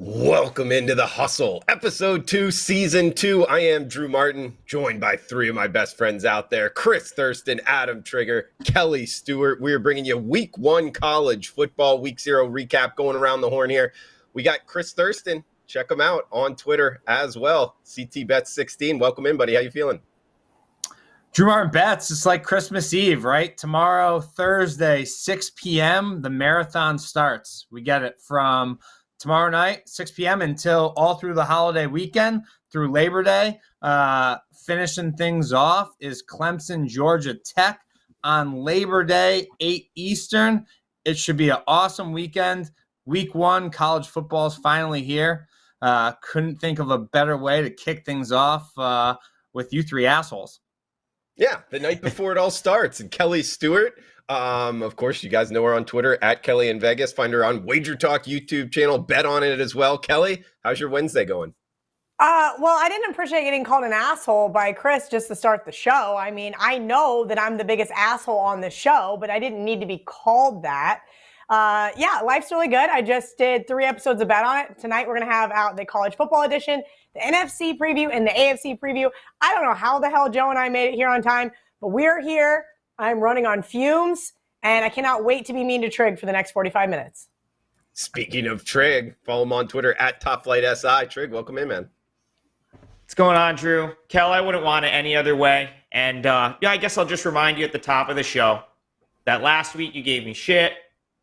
Welcome into the Hustle, episode 2, season 2. I am Drew Martin, joined by three of my best friends out there, Chris Thurston, Adam Trigger, Kelly Stewart. We are bringing you week 1 college football, week 0 recap going around the horn here. We got Chris Thurston. Check him out on Twitter as well. CTBets16. Welcome in, buddy. How you feeling? Drew Martin Bets, it's like Christmas Eve, right? Tomorrow, Thursday, 6 p.m., the marathon starts. We get it from tomorrow night, 6 p.m. until all through the holiday weekend, through Labor Day. Finishing things off is Clemson, Georgia Tech on Labor Day, 8 Eastern. It should be an awesome weekend. Week 1, college football is finally here. Couldn't think of a better way to kick things off with you three assholes. Yeah, the night before it all starts. And Kelly Stewart, of course, you guys know her on Twitter, at Kelly in Vegas. Find her on WagerTalk YouTube channel. Bet on it as well. Kelly, how's your Wednesday going? Well, I didn't appreciate getting called an asshole by Chris just to start the show. I mean, I know that I'm the biggest asshole on the show, but I didn't need to be called that. Yeah, life's really good. I just did 3 episodes of Bet on It. Tonight we're going to have out the college football edition, the NFC preview, and the AFC preview. I don't know how the hell Joe and I made it here on time, but we're here. I'm running on fumes, and I cannot wait to be mean to Trig for the next 45 minutes. Speaking of Trig, follow him on Twitter, at TopFlightSI. Trig, welcome in, man. What's going on, Drew? Kel, I wouldn't want it any other way. And, I guess I'll just remind you at the top of the show that last week you gave me shit.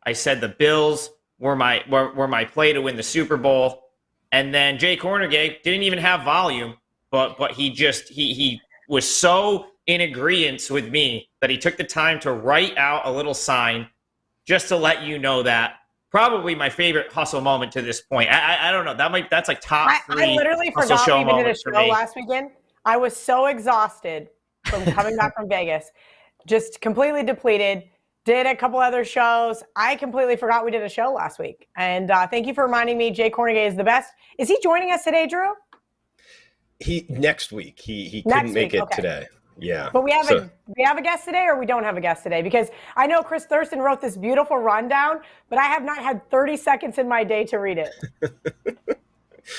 I said the Bills were my play to win the Super Bowl. And then Jay Cornegay didn't even have volume, but he was so in agreement with me that he took the time to write out a little sign just to let you know that. Probably my favorite hustle moment to this point. I don't know. That's like top 3. I literally forgot we even did a show last weekend. I was so exhausted from coming back from Vegas, just completely depleted. Did a couple other shows. I completely forgot we did a show last week. And thank you for reminding me. Jay Cornegay is the best. Is he joining us today, Drew? Next week. He couldn't make it today. Yeah. But we have a guest today, or we don't have a guest today? Because I know Chris Thurston wrote this beautiful rundown, but I have not had 30 seconds in my day to read it.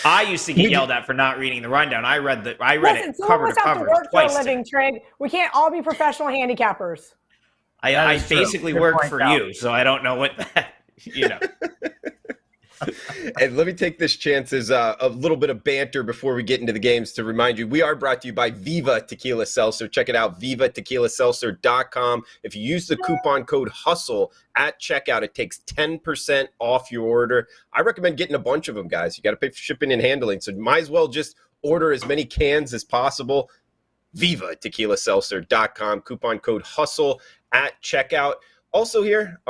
I used to get yelled at for not reading the rundown. I read it cover to cover work twice. For a living, Trig. We can't all be professional handicappers. I basically work for you, so I don't know what that, And let me take this chance as a little bit of banter before we get into the games to remind you, we are brought to you by Viva Tequila Seltzer. Check it out, vivatequilaseltzer.com. If you use the coupon code HUSTLE at checkout, it takes 10% off your order. I recommend getting a bunch of them, guys. You got to pay for shipping and handling, so might as well just order as many cans as possible. vivatequilaseltzer.com, coupon code HUSTLE at checkout. Also here,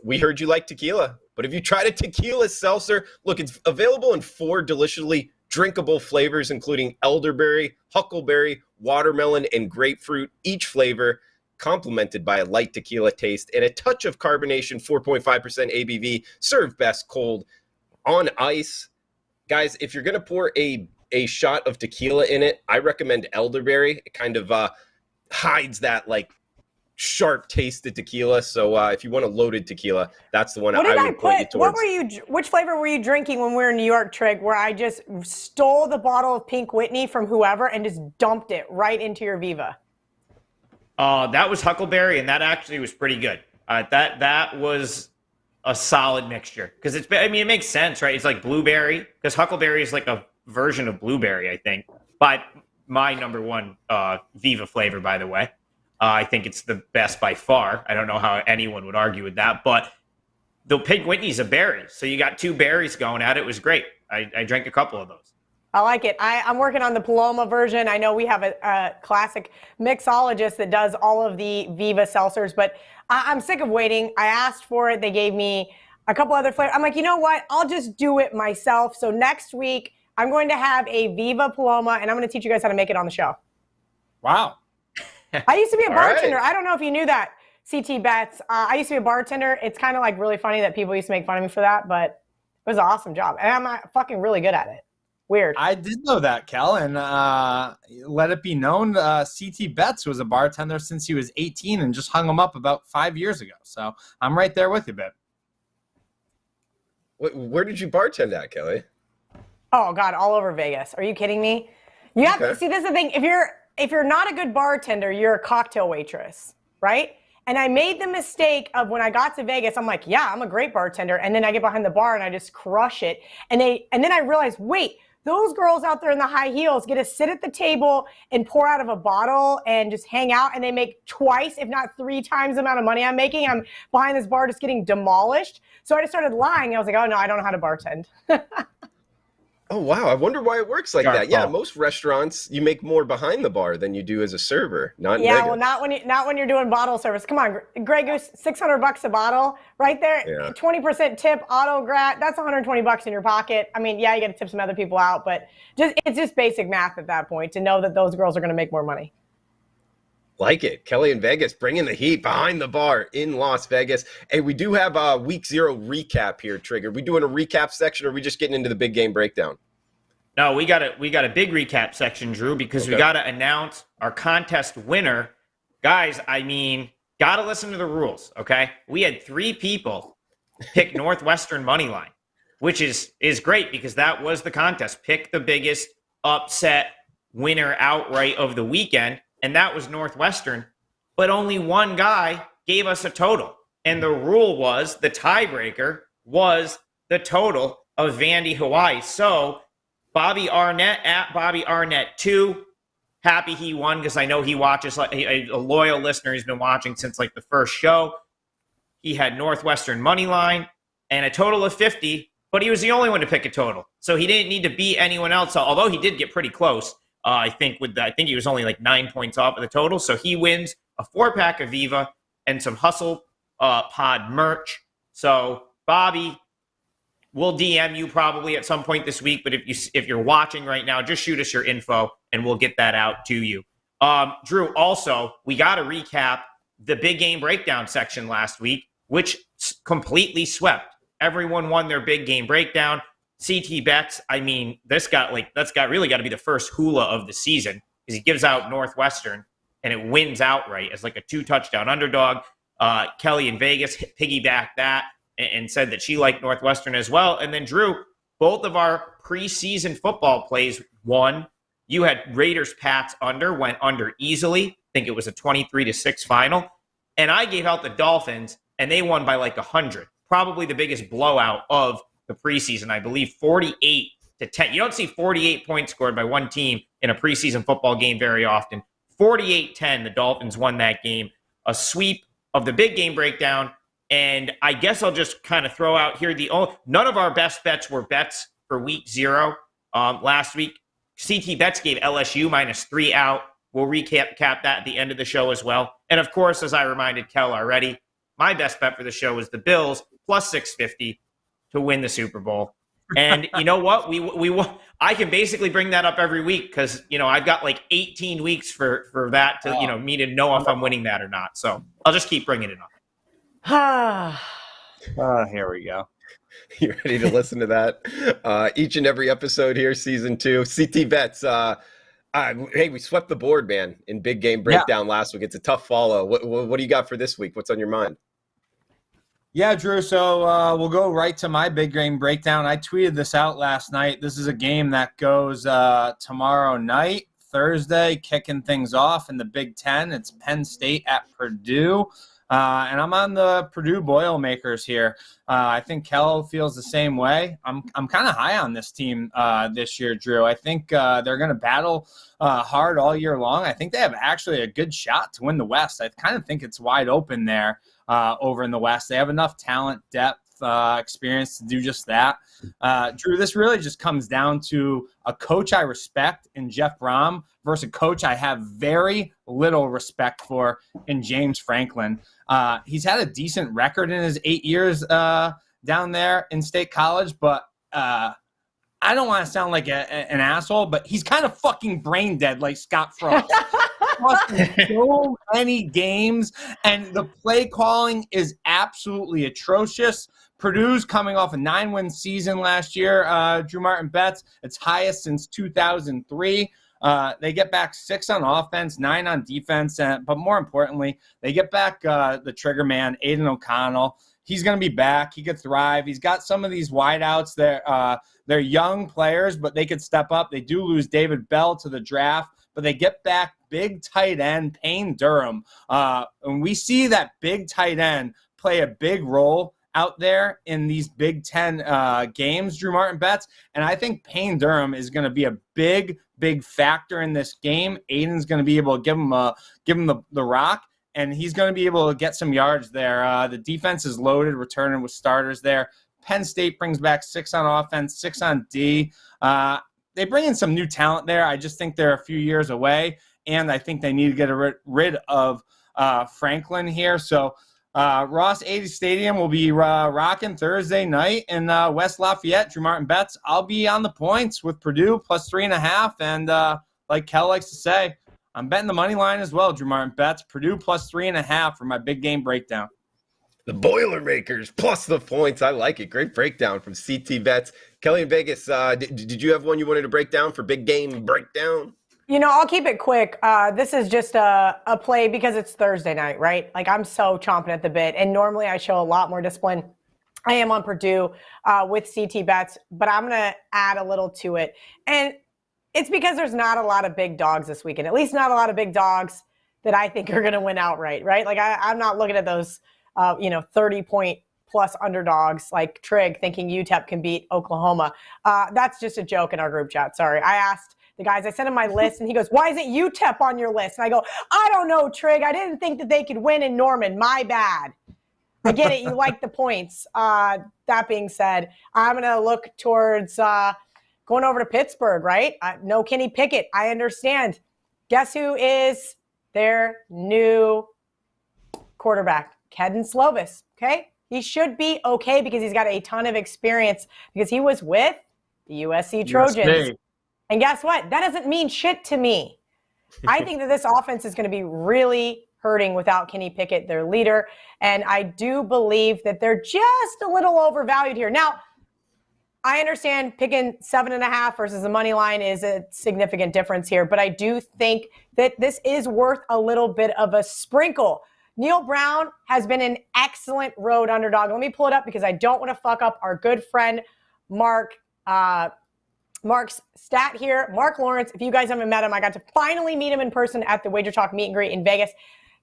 we heard you like tequila, but if you tried a tequila seltzer, look, it's available in 4 deliciously drinkable flavors, including elderberry, huckleberry, watermelon, and grapefruit, each flavor complemented by a light tequila taste and a touch of carbonation, 4.5% ABV, served best cold on ice. Guys, if you're going to pour a shot of tequila in it, I recommend elderberry. It kind of hides that sharp taste of tequila. So if you want a loaded tequila, that's the one I would point you towards. Which flavor were you drinking when we were in New York, Trig, where I just stole the bottle of Pink Whitney from whoever and just dumped it right into your Viva? That was huckleberry, and that actually was pretty good. That was a solid mixture because it makes sense, right? It's like blueberry, because huckleberry is like a version of blueberry, I think. But my number one Viva flavor, by the way. I think it's the best by far. I don't know how anyone would argue with that, but the Pink Whitney's a berry, so you got 2 berries going at it. It was great. I drank a couple of those. I like it. I'm working on the Paloma version. I know we have a classic mixologist that does all of the Viva seltzers, but I'm sick of waiting. I asked for it. They gave me a couple other flavors. I'm like, you know what? I'll just do it myself. So next week, I'm going to have a Viva Paloma, and I'm going to teach you guys how to make it on the show. Wow. I used to be a bartender. Right. I don't know if you knew that, CT Bets. I used to be a bartender. It's kind of really funny that people used to make fun of me for that, but it was an awesome job. And I'm fucking really good at it. Weird. I did know that, Kel, and let it be known, CT Betts was a bartender since he was 18 and just hung him up about 5 years ago. So I'm right there with you, babe. Where did you bartend at, Kelly? Oh God, all over Vegas. Are you kidding me? You have to see, this is the thing. If you're not a good bartender, you're a cocktail waitress, right? And I made the mistake of when I got to Vegas, I'm like, yeah, I'm a great bartender. And then I get behind the bar and I just crush it. And then I realized, wait, those girls out there in the high heels get to sit at the table and pour out of a bottle and just hang out, and they make twice, if not 3 times the amount of money I'm making. I'm behind this bar just getting demolished. So I just started lying. I was like, oh no, I don't know how to bartend. Oh, wow. I wonder why it works like that. Yeah, most restaurants, you make more behind the bar than you do as a server. Not in Vegas. Well, not when you're doing bottle service. Come on, Grey Goose, $600 a bottle right there. Yeah. 20% tip, auto grat. That's $120 in your pocket. I mean, yeah, you got to tip some other people out, but it's just basic math at that point to know that those girls are going to make more money. Like it. Kelly in Vegas, bringing the heat behind the bar in Las Vegas. Hey, we do have a week 0 recap here, Trigger. We doing a recap section, or are we just getting into the big game breakdown? No, we got a big recap section, Drew, because we got to announce our contest winner. Guys, I mean, got to listen to the rules, okay? We had 3 people pick Northwestern money line, which is great because that was the contest. Pick the biggest upset winner outright of the weekend, and that was Northwestern. But only one guy gave us a total, and the rule was the tiebreaker was the total of Vandy Hawaii. So Bobby Arnett at Bobby Arnett 2. Happy he won because I know he watches, like a loyal listener. He's been watching since like the first show. He had Northwestern money line and a total of 50, but he was the only one to pick a total. So he didn't need to beat anyone else, although he did get pretty close. I think he was only like 9 points off of the total. So he wins a 4-pack of Viva and some Hustle Pod merch. So Bobby, we'll DM you probably at some point this week, but if you're watching right now, just shoot us your info and we'll get that out to you. Drew, also, we got to recap the big game breakdown section last week, which completely swept. Everyone won their big game breakdown. CT Bets, I mean, that's really got to be the first hula of the season because he gives out Northwestern and it wins outright as like a 2-touchdown underdog. Kelly in Vegas piggybacked that and said that she liked Northwestern as well. And then, Drew, both of our preseason football plays won. You had Raiders Pats under, went under easily. I think it was a 23-6 final. And I gave out the Dolphins, and they won by like 100. Probably the biggest blowout of the preseason, I believe, 48-10. You don't see 48 points scored by one team in a preseason football game very often. 48-10, the Dolphins won that game. A sweep of the big game breakdown. And I guess I'll just kind of throw out here none of our best bets were bets for week 0 last week. CT Bets gave LSU -3 out. We'll recap that at the end of the show as well. And of course, as I reminded Kel already, my best bet for the show was the Bills +650 to win the Super Bowl. And you know what? I can basically bring that up every week because I've got like 18 weeks for that to me to know if I'm winning that or not. So I'll just keep bringing it up. Here we go. You ready to listen to that? Each and every episode here, season 2. CT Bets. Hey, we swept the board, man, in big game breakdown last week. It's a tough follow. What do you got for this week? What's on your mind? Yeah, Drew. So we'll go right to my big game breakdown. I tweeted this out last night. This is a game that goes tomorrow night, Thursday, kicking things off in the Big Ten. It's Penn State at Purdue. And I'm on the Purdue Boilermakers here. I think Kel feels the same way. I'm kind of high on this team this year, Drew. I think they're going to battle hard all year long. I think they have actually a good shot to win the West. I kind of think it's wide open there over in the West. They have enough talent, depth, experience to do just that. Drew, this really just comes down to a coach I respect in Jeff Brom versus a coach I have very little respect for in James Franklin. He's had a decent record in his 8 years down there in State College, but I don't want to sound like an asshole, but he's kind of fucking brain dead like Scott Frost. So many games, and the play calling is absolutely atrocious. Purdue's coming off a 9-win season last year. Drew Martin Betts, its highest since 2003. They get back 6 on offense, 9 on defense, but more importantly, they get back the trigger man, Aiden O'Connell. he's going to be back. He could thrive. He's got some of these wideouts. They're young players, but they could step up. They do lose David Bell to the draft, but they get back big tight end Payne Durham. And we see that big tight end play a big role out there in these Big Ten games, Drew Martin Betts. And I think Payne Durham is going to be a big factor in this game. Aiden's going to be able to give him the rock, and he's going to be able to get some yards there. The defense is loaded, returning with starters there. Penn State brings back 6 on offense, 6 on D. They bring in some new talent there. I just think they're a few years away, and I think they need to get rid of Franklin here. So Ross 80 Stadium will be rocking Thursday night in West Lafayette. Drew Martin Betts, I'll be on the points with Purdue plus 3.5. And like Kel likes to say, I'm betting the money line as well, Drew Martin Betts. Purdue plus 3.5 for my big game breakdown. The Boilermakers plus the points. I like it. Great breakdown from CT Bets. Kelly in Vegas, did you have one you wanted to break down for big game breakdown? I'll keep it quick. This is just a play because it's Thursday night, right? Like, I'm so chomping at the bit. And normally I show a lot more discipline. I am on Purdue with CT Bets, but I'm going to add a little to it. And it's because there's not a lot of big dogs this weekend, at least not a lot of big dogs that I think are going to win outright, right? Like, I'm not looking at those 30-point plus underdogs like Trig thinking UTEP can beat Oklahoma. That's just a joke in our group chat. Sorry. I asked the guys, I sent him my list, and he goes, why isn't UTEP on your list? And I go, I don't know, Trig. I didn't think that they could win in Norman. My bad. I get it. You like the points. That being said, I'm going to look towards going over to Pittsburgh, right? No Kenny Pickett. I understand. Guess who is their new quarterback? Kedon Slovis, okay? He should be okay because he's got a ton of experience because he was with the USC Trojans. USC. And guess what? That doesn't mean shit to me. I think that this offense is going to be really hurting without Kenny Pickett, their leader. And I do believe that they're just a little overvalued here. Now, I understand picking 7.5 versus the money line is a significant difference here, but I do think that this is worth a little bit of a sprinkle. Neil Brown has been an excellent road underdog. Let me pull it up because I don't want to fuck up our good friend Mark's stat here. Mark Lawrence, if you guys haven't met him, I got to finally meet him in person at the WagerTalk meet and greet in Vegas.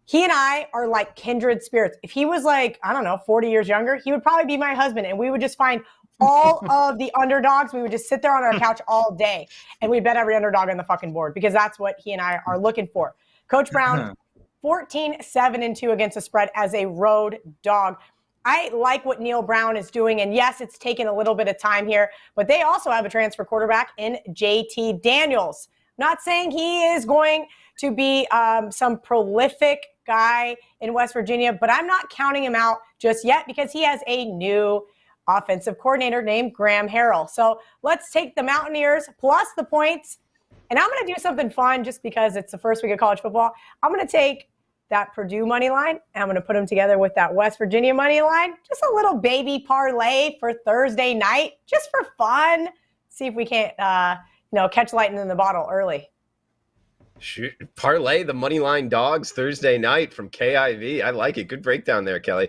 He and I are like kindred spirits. If he was like, 40 years younger, he would probably be my husband, and we would just find all of the underdogs. We would just sit there on our couch all day, and we'd bet every underdog on the fucking board because that's what he and I are looking for. Coach Brown, 14-7-2 against the spread as a road dog. I like what Neil Brown is doing, and yes, it's taken a little bit of time here, but they also have a transfer quarterback in JT Daniels. Not saying he is going to be some prolific guy in West Virginia, but I'm not counting him out just yet because he has a new offensive coordinator named Graham Harrell. So let's take the Mountaineers plus the points, and I'm going to do something fun just because it's the first week of college football. I'm going to take that Purdue money line, and I'm going to put them together with that West Virginia money line. Just a little baby parlay for Thursday night, just for fun. See if we can't, catch lightning in the bottle early. Shoot, parlay the money line dogs Thursday night from KIV. I like it. Good breakdown there, Kelly.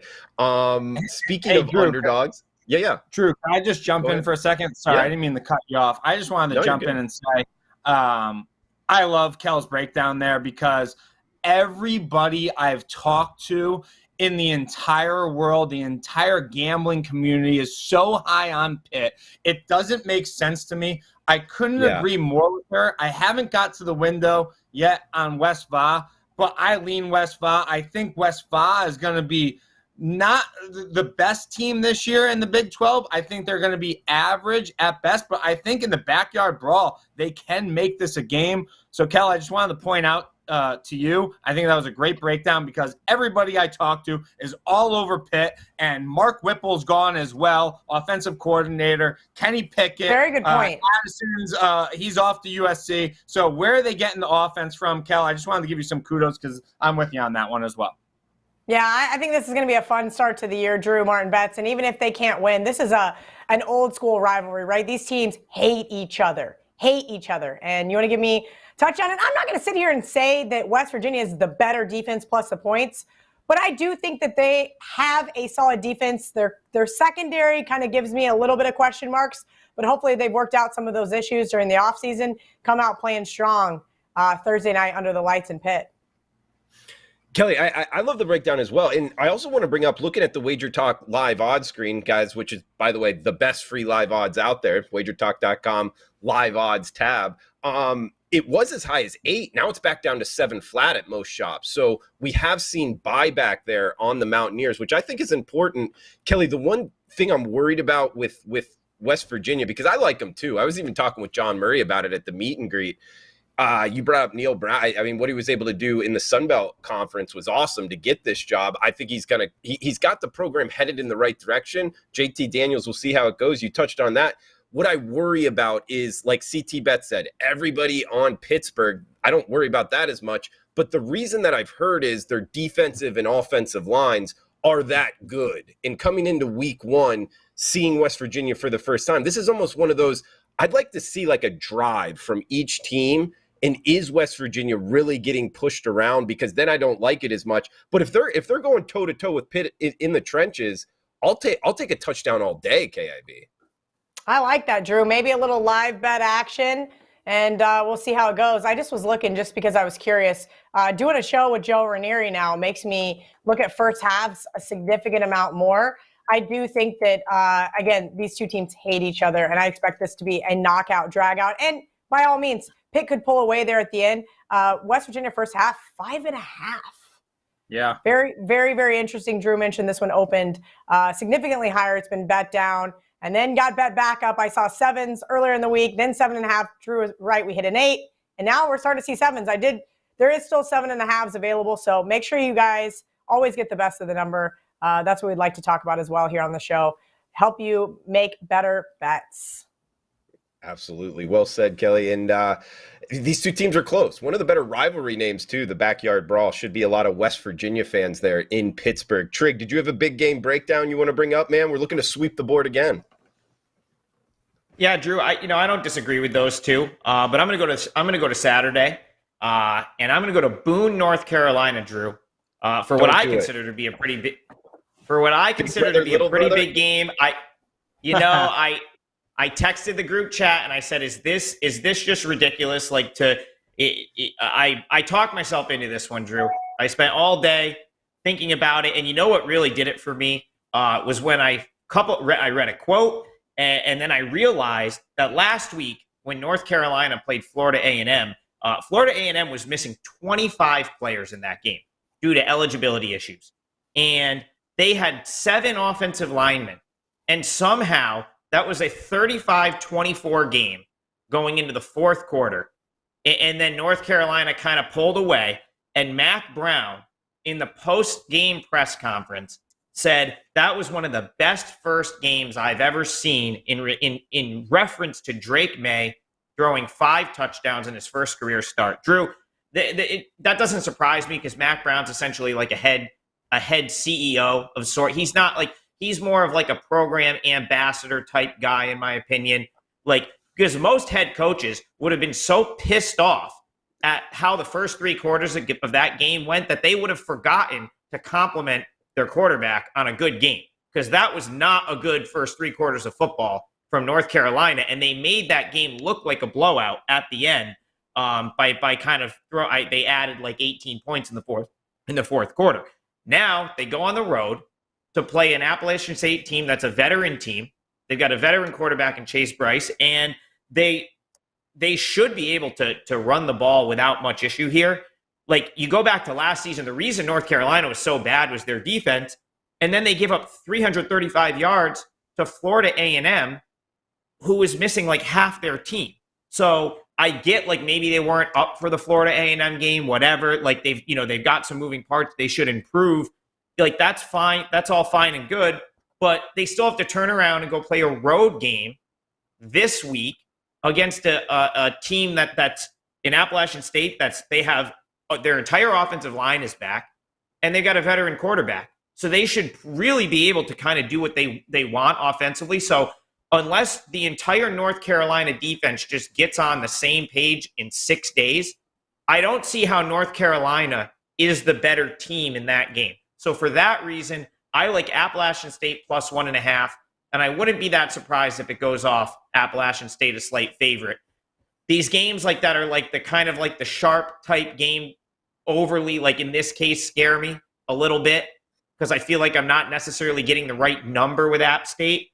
Speaking of Drew, underdogs, yeah. Drew, can I just jump in for a second? Sorry, I didn't mean to cut you off. I just wanted to jump in and say, I love Kel's breakdown there because everybody I've talked to in the entire world, the entire gambling community is so high on Pitt. It doesn't make sense to me. I couldn't agree more with her. I haven't got to the window yet on West Va, but I lean West Va. I think West Va is going to be not the best team this year in the Big 12. I think they're going to be average at best, but I think in the backyard brawl, they can make this a game. So, Kel, I just wanted to point out to you, I think that was a great breakdown because everybody I talked to is all over Pitt, and Mark Whipple's gone as well, offensive coordinator. Kenny Pickett. Very good point. Addison's, he's off to USC. So where are they getting the offense from, Kel? I just wanted to give you some kudos because I'm with you on that one as well. Yeah, I think this is going to be a fun start to the year, Drew Martin Betts. And even if they can't win, this is an old school rivalry, right? These teams hate each other. And you want to give me touch on it? I'm not going to sit here and say that West Virginia is the better defense plus the points, But I do think that they have a solid defense. Their secondary kind of gives me a little bit of question marks, but hopefully they've worked out some of those issues during the offseason, come out playing strong Thursday night under the lights in Pitt. Kelly, I love the breakdown as well. And I also want to bring up, looking at the WagerTalk live odds screen, guys, which is, by the way, the best free live odds out there, wagertalk.com live odds tab. It was as high as 8. Now it's back down to 7 flat at most shops. So we have seen buyback there on the Mountaineers, which I think is important. Kelly, the one thing I'm worried about with West Virginia, because I like them too. I was even talking with John Murray about it at the meet and greet. You brought up Neil Brown. I mean, what he was able to do in the Sun Belt Conference was awesome to get this job. I think he's got the program headed in the right direction. JT Daniels, we'll see how it goes. You touched on that. What I worry about is, like CT Bet said, everybody on Pittsburgh, I don't worry about that as much. But the reason that I've heard is their defensive and offensive lines are that good. And coming into week 1, seeing West Virginia for the first time, this is almost one of those, I'd like to see like a drive from each team. And is West Virginia really getting pushed around? Because then I don't like it as much. But if they're going toe to toe with Pitt in the trenches, I'll take a touchdown all day, KIV. I like that, Drew. Maybe a little live bet action, and we'll see how it goes. I just was looking just because I was curious. Doing a show with Joe Ranieri now makes me look at first halves a significant amount more. I do think that, again, these two teams hate each other, and I expect this to be a knockout, drag out. And by all means, Pitt could pull away there at the end. West Virginia first half, 5.5. Yeah. Very, very, very interesting. Drew mentioned this one opened significantly higher. It's been bet down and then got bet back up. I saw 7s earlier in the week, then 7.5. Drew was right. We hit an 8. And now we're starting to see 7s. There is still 7.5s available. So make sure you guys always get the best of the number. That's what we'd like to talk about as well here on the show. Help you make better bets. Absolutely. Well said, Kelly. And these two teams are close. One of the better rivalry names, too, the Backyard Brawl. Should be a lot of West Virginia fans there in Pittsburgh. Trig, did you have a big game breakdown you want to bring up, man? We're looking to sweep the board again. Yeah, Drew, I don't disagree with those two. But I'm going to go to Saturday. And I'm going to go to Boone, North Carolina, Drew, for what I consider to be a pretty big big game. I texted the group chat and I said, is this just ridiculous? Like I talked myself into this one, Drew. I spent all day thinking about it. And you know what really did it for me was when I read a quote and then I realized that last week when North Carolina played Florida A&M, Florida A&M was missing 25 players in that game due to eligibility issues. And they had 7 offensive linemen. And somehow that was a 35-24 game going into the fourth quarter. And then North Carolina kind of pulled away. And Mac Brown, in the post-game press conference, said that was one of the best first games I've ever seen in reference to Drake May throwing 5 touchdowns in his first career start. Drew, that doesn't surprise me because Mac Brown's essentially like a head CEO of sort. He's not like, he's more of like a program ambassador type guy, in my opinion. Like, because most head coaches would have been so pissed off at how the first 3 quarters of that game went that they would have forgotten to compliment their quarterback on a good game. Because that was not a good first 3 quarters of football from North Carolina. And they made that game look like a blowout at the end by kind of they added like 18 points in the fourth quarter. Now they go on the road to play an Appalachian State team that's a veteran team. They've got a veteran quarterback in Chase Bryce, and they should be able to run the ball without much issue here. Like, you go back to last season, the reason North Carolina was so bad was their defense, and then they give up 335 yards to Florida A&M, who was missing like half their team. So I get like maybe they weren't up for the Florida A&M game, whatever. Like they've got some moving parts they should improve. Like, that's fine. That's all fine and good. But they still have to turn around and go play a road game this week against a team that's in Appalachian State. They have their entire offensive line is back, and they've got a veteran quarterback. So they should really be able to kind of do what they want offensively. So unless the entire North Carolina defense just gets on the same page in 6 days, I don't see how North Carolina is the better team in that game. So for that reason, I like Appalachian State plus 1.5, and I wouldn't be that surprised if it goes off Appalachian State a slight favorite. These games like that are like the kind of like the sharp type game overly, like in this case, scare me a little bit because I feel like I'm not necessarily getting the right number with App State.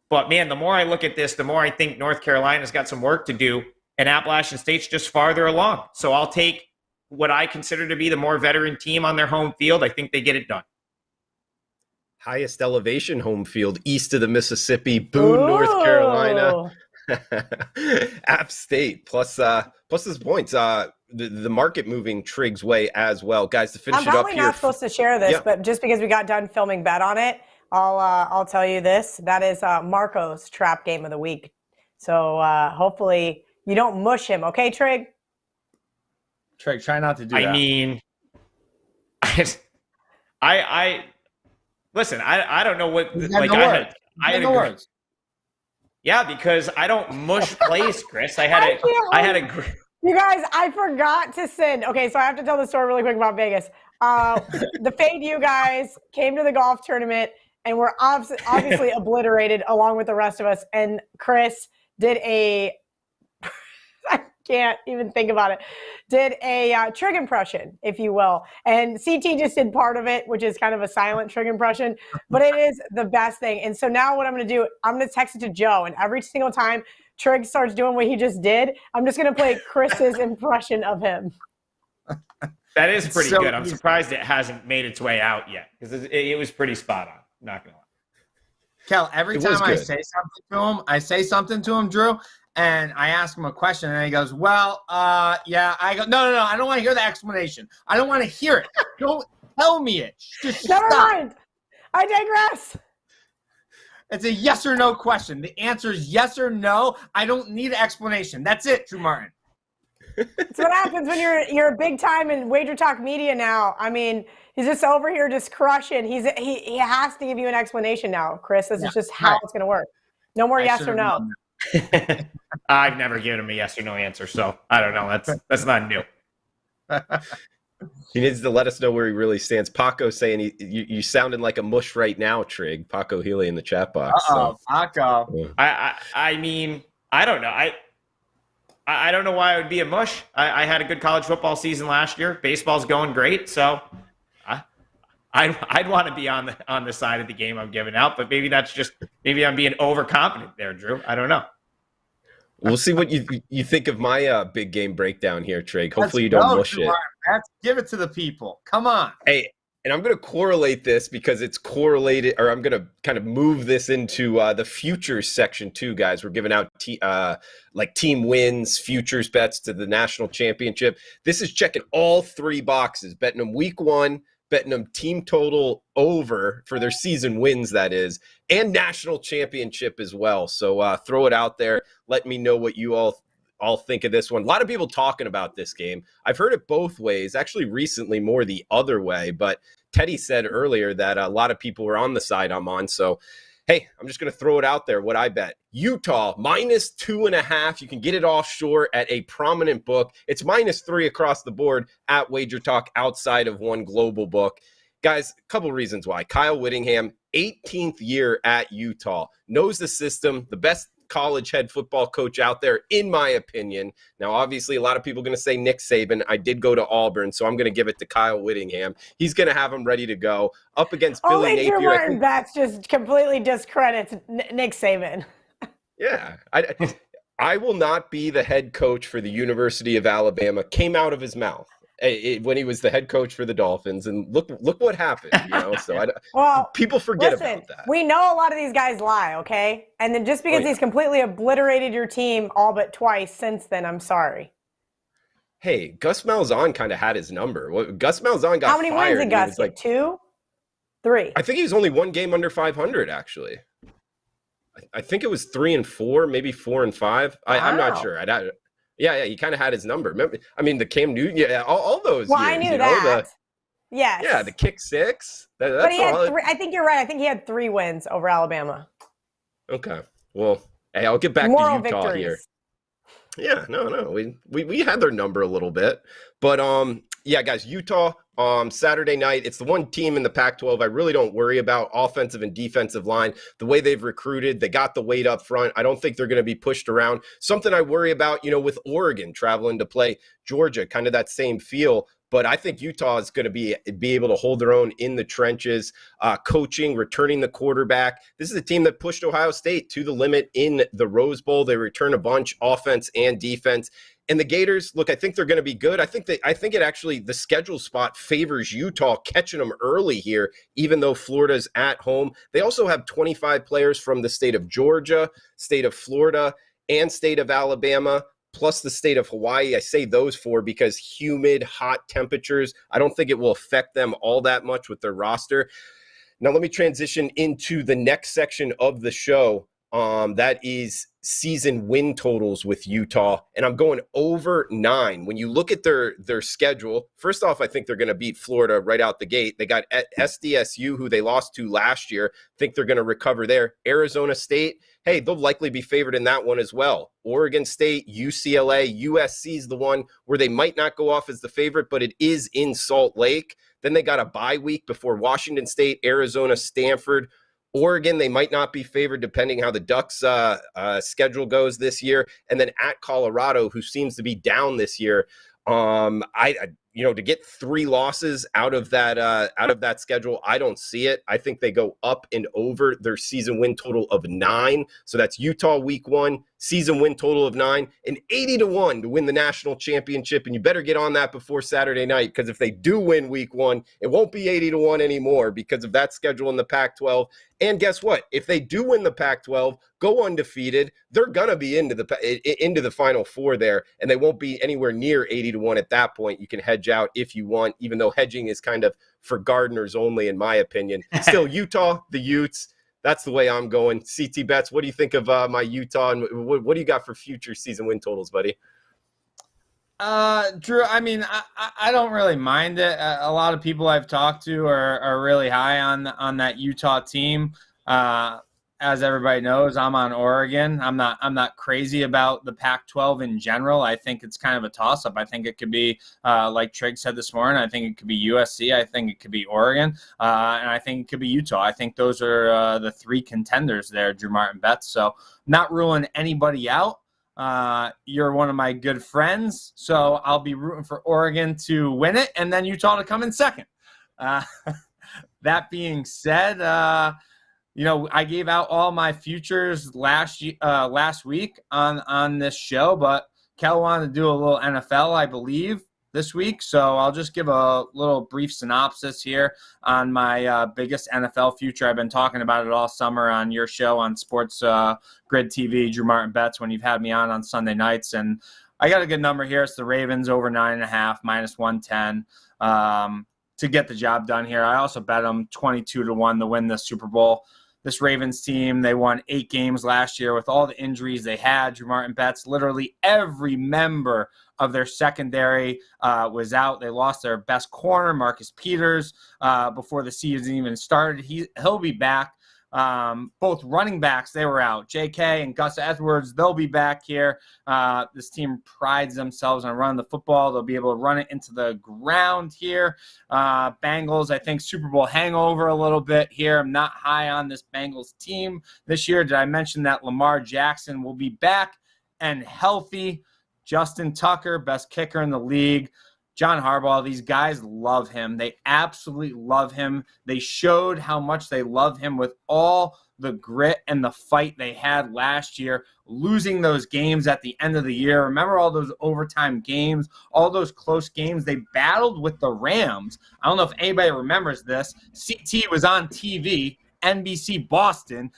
But man, the more I look at this, the more I think North Carolina's got some work to do, and Appalachian State's just farther along. So I'll take what I consider to be the more veteran team on their home field. I think they get it done. Highest elevation home field east of the Mississippi, Boone, North Carolina. App State plus his points. The market moving Trig's way as well, guys. To finish I'm it up probably here, not supposed to share this, but just because we got done filming Bet on it, I'll tell you this. That is Marco's trap game of the week. So hopefully you don't mush him, okay, Trig? Trig, try not to do that. I mean, I listen. I don't know what like I had a words. Yeah, because I don't mush plays, Chris. I had a. You guys, I forgot to send. Okay, so I have to tell the story really quick about Vegas. The Fade You guys came to the golf tournament and were obviously obliterated along with the rest of us. And Chris did I can't even think about it. Did a Trig impression, if you will. And CT just did part of it, which is kind of a silent Trig impression, but it is the best thing. And so now what I'm going to do, I'm going to text it to Joe. And every single time Trig starts doing what he just did, I'm just going to play Chris's impression of him. That is pretty good. I'm surprised it hasn't made its way out yet because it was pretty spot on. Not going to lie. Kel, every time I say something to him, Drew, and I ask him a question, and he goes, well, yeah. I go, no, I don't want to hear the explanation. I don't want to hear it. Don't tell me it. Just Never mind. I digress. It's a yes or no question. The answer is yes or no. I don't need an explanation. That's it, Drew Martin. That's what happens when you're big time in WagerTalk media now. I mean, he's just over here just crushing. He has to give you an explanation now, Chris. This is just how it's going to work. No more yes or no. I've never given him a yes or no answer, so I don't know. That's not new. He needs to let us know where he really stands. Paco saying you sounding like a mush right now, Trig. Paco Healy in the chat box. Paco. Yeah. I mean, I don't know. I don't know why it would be a mush. I had a good college football season last year. Baseball's going great, so I'd want to be on the side of the game I'm giving out. But maybe I'm being overconfident there, Drew. I don't know. We'll see what you think of my big game breakdown here, Trig. Hopefully you don't mush it. Let's give it to the people. Come on. Hey, and I'm going to correlate this because it's correlated, or I'm going to kind of move this into the futures section too, guys. We're giving out team wins, futures bets to the national championship. This is checking all three boxes, betting them week one, betting them team total over for their season wins, that is, and national championship as well. So throw it out there. Let me know what you all think of this one. A lot of people talking about this game. I've heard it both ways, actually recently more the other way, but Teddy said earlier that a lot of people were on the side I'm on. So, hey, I'm just going to throw it out there. What I bet. Utah, -2.5. You can get it offshore at a prominent book. It's -3 across the board at WagerTalk outside of one global book. Guys, a couple reasons why. Kyle Whittingham, 18th year at Utah, knows the system, the best college head football coach out there, in my opinion. Now, obviously, a lot of people are going to say Nick Saban. I did go to Auburn, so I'm going to give it to Kyle Whittingham. He's going to have him ready to go up against Billy Napier. Drew Martin bats just completely discredits Nick Saban. Yeah, I will not be the head coach for the University of Alabama. Came out of his mouth when he was the head coach for the Dolphins, and look what happened. So people forget about that. We know a lot of these guys lie, okay? And then just because he's completely obliterated your team all but twice since then, I'm sorry. Hey, Gus Malzahn kind of had his number. Gus Malzahn got fired. How many wins did Gus get? 2? 3? I think he was only one game under 500, actually. I think it was 3 and 4, maybe 4 and 5. I'm not sure. Yeah, he kind of had his number. Remember, I mean, the Cam Newton, all those. Well, years, I knew that. Yes. Yeah, the kick 6. But he had 3. I think you're right. I think he had 3 wins over Alabama. Okay. Well, hey, I'll get back Moral to Utah victories. here. Yeah, no. We had their number a little bit, but Yeah, guys, Utah Saturday night. It's the one team in the Pac-12 I really don't worry about, offensive and defensive line. The way they've recruited, they got the weight up front. I don't think they're going to be pushed around. Something I worry about, with Oregon traveling to play Georgia, kind of that same feel. But I think Utah is going to be able to hold their own in the trenches, coaching, returning the quarterback. This is a team that pushed Ohio State to the limit in the Rose Bowl. They return a bunch, offense and defense. And the Gators, look, I think they're going to be good. I think it actually, the schedule spot favors Utah catching them early here, even though Florida's at home. They also have 25 players from the state of Georgia, state of Florida, and state of Alabama, plus the state of Hawaii. I say those four because humid, hot temperatures, I don't think it will affect them all that much with their roster. Now, let me transition into the next section of the show. That is season win totals with Utah, and I'm going over 9. When you look at their schedule, first off, I think they're going to beat Florida right out the gate. They got SDSU, who they lost to last year. Think they're going to recover there. Arizona State, hey, they'll likely be favored in that one as well. Oregon State, UCLA, USC is the one where they might not go off as the favorite, but it is in Salt Lake. Then they got a bye week before Washington State, Arizona, Stanford. Oregon, they might not be favored depending how the Ducks' schedule goes this year. And then at Colorado, who seems to be down this year. To get 3 losses out of that schedule, I don't see it. I think they go up and over their season win total of 9. So that's Utah week 1, season win total of 9, and 80-1 to win the national championship. And you better get on that before Saturday night, because if they do win week 1, it won't be 80-1 anymore because of that schedule in the Pac-12. And guess what? If they do win the Pac-12, go undefeated, they're going to be into the Final Four there, and they won't be anywhere near 80-1 at that point. You can hedge out if you want, even though hedging is kind of for gardeners only, in my opinion. Still, Utah, the Utes, that's the way I'm going. CT Bets, what do you think of my Utah, and what do you got for future season win totals, buddy? Drew, I mean, I don't really mind it. A lot of people I've talked to are really high on that Utah team. As everybody knows, I'm on Oregon. I'm not crazy about the Pac-12 in general. I think it's kind of a toss-up. I think it could be, like Trigg said this morning, I think it could be USC. I think it could be Oregon. And I think it could be Utah. I think those are the 3 contenders there, Drew Martin Betts. So not ruling anybody out. You're one of my good friends, so I'll be rooting for Oregon to win it and then Utah to come in second. That being said, I gave out all my futures last week on this show, but Kel wanted to do a little NFL, I believe, this week. So I'll just give a little brief synopsis here on my biggest NFL future. I've been talking about it all summer on your show on Sports Grid TV, Drew Martin Betts, when you've had me on Sunday nights. And I got a good number here. It's the Ravens over 9.5, minus 110 to get the job done here. I also bet them 22-1 to win the Super Bowl. This Ravens team, they won 8 games last year with all the injuries they had. Drew Martin Betts, literally every member of their secondary was out. They lost their best corner, Marcus Peters, before the season even started. He'll be back. Both running backs, they were out. J.K. and Gus Edwards, they'll be back here. This team prides themselves on running the football. They'll be able to run it into the ground here. Bengals, I think Super Bowl hangover a little bit here. I'm not high on this Bengals team this year. Did I mention that Lamar Jackson will be back and healthy? Justin Tucker, best kicker in the league. John Harbaugh, these guys love him. They absolutely love him. They showed how much they love him with all the grit and the fight they had last year, losing those games at the end of the year. Remember all those overtime games, all those close games they battled with the Rams. I don't know if anybody remembers this. CT was on TV, NBC Boston.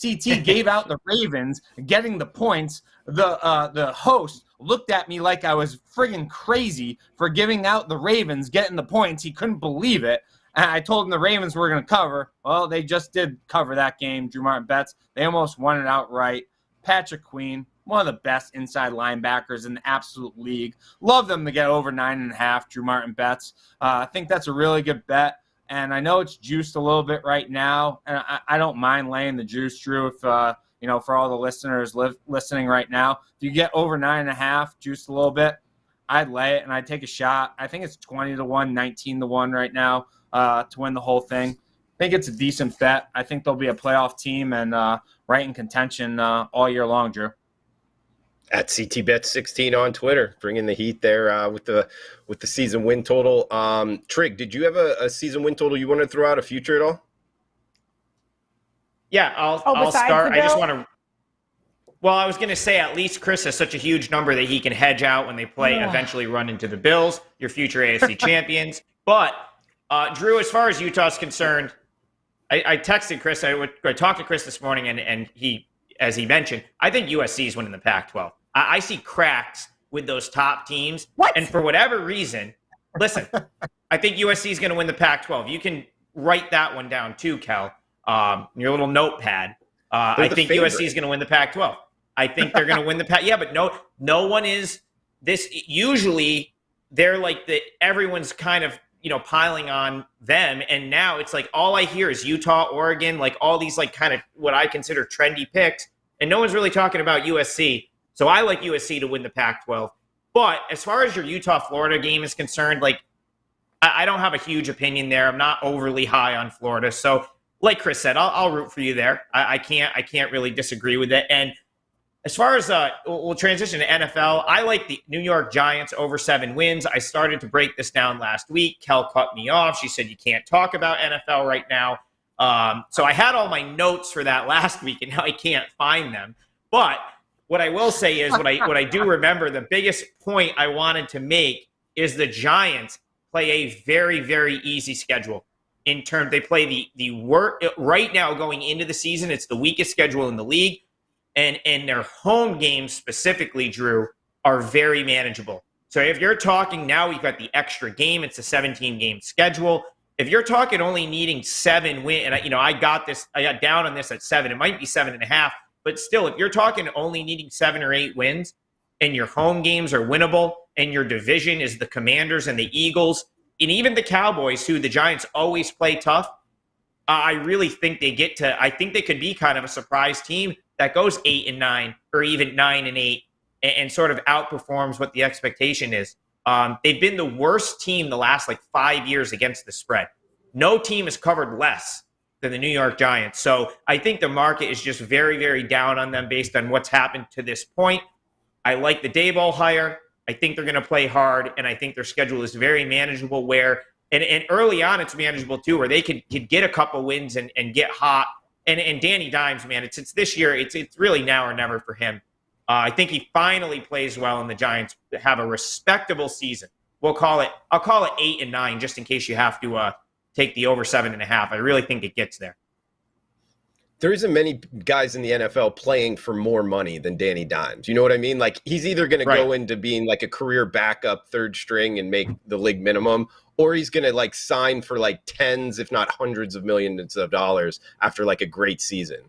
CT gave out the Ravens getting the points. The host looked at me like I was friggin' crazy for giving out the Ravens getting the points. He couldn't believe it. And I told him the Ravens were going to cover. Well, they just did cover that game, Drew Martin Betts. They almost won it outright. Patrick Queen, one of the best inside linebackers in the absolute league. Love them to get over 9.5, Drew Martin Betts. I think that's a really good bet. And I know it's juiced a little bit right now. And I don't mind laying the juice, Drew, if for all the listeners listening right now. If you get over 9.5, juiced a little bit, I'd lay it and I'd take a shot. I think it's 20-1, 19-1 right now to win the whole thing. I think it's a decent bet. I think they'll be a playoff team and right in contention all year long, Drew. At CTBet16 on Twitter, bringing the heat there with the season win total. Trig, did you have a season win total you want to throw out, a future at all? Yeah, I'll start. I just want to. Well, I was going to say at least Chris has such a huge number that he can hedge out when they play, eventually run into the Bills, your future AFC champions. But Drew, as far as Utah's concerned, I texted Chris. I talked to Chris this morning, and he, as he mentioned, I think USC is winning the Pac-12. I see cracks with those top teams. What? And for whatever reason, listen, I think USC is going to win the Pac-12. You can write that one down too, Kel, your little notepad. I think favorite. USC is going to win the Pac-12. I think they're going to win the Pac. Yeah, but no one is this. Usually they're like everyone's kind of, piling on them. And now it's like all I hear is Utah, Oregon, like all these like kind of what I consider trendy picks. And no one's really talking about USC. So I like USC to win the Pac-12. But as far as your Utah-Florida game is concerned, like I don't have a huge opinion there. I'm not overly high on Florida. So like Chris said, I'll root for you there. I can't really disagree with it. And as far as we'll transition to NFL, I like the New York Giants over 7 wins. I started to break this down last week. Kel cut me off. She said you can't talk about NFL right now. So I had all my notes for that last week, and now I can't find them. But what I will say is what I do remember, the biggest point I wanted to make is the Giants play a very, very easy schedule. In terms, they play the work right now going into the season. It's the weakest schedule in the league. And their home games specifically, Drew, are very manageable. So if you're talking now, we've got the extra game. It's a 17-game schedule. If you're talking only needing 7 wins, and I got down on this at 7. It might be 7.5, but still, if you're talking only needing 7 or 8 wins, and your home games are winnable, and your division is the Commanders and the Eagles, and even the Cowboys, who the Giants always play tough, I really think they get to. I think they could be kind of a surprise team that goes 8-9 or even 9-8 and sort of outperforms what the expectation is. They've been the worst team the last 5 years against the spread. No team has covered less than the New York Giants. So I think the market is just very, very down on them based on what's happened to this point. I like the Daboll hire. I think they're going to play hard, and I think their schedule is very manageable where, and early on it's manageable too, where they could get a couple wins and get hot. And Danny Dimes, man, it's this year. It's really now or never for him. I think he finally plays well, and the Giants have a respectable season. I'll call it 8-9, just in case you have to take the over 7.5. I really think it gets there. There isn't many guys in the NFL playing for more money than Danny Dimes. You know what I mean? Like, he's either going to go into being like a career backup third string and make the league minimum, or he's going to sign for tens, if not hundreds of millions of dollars after a great season.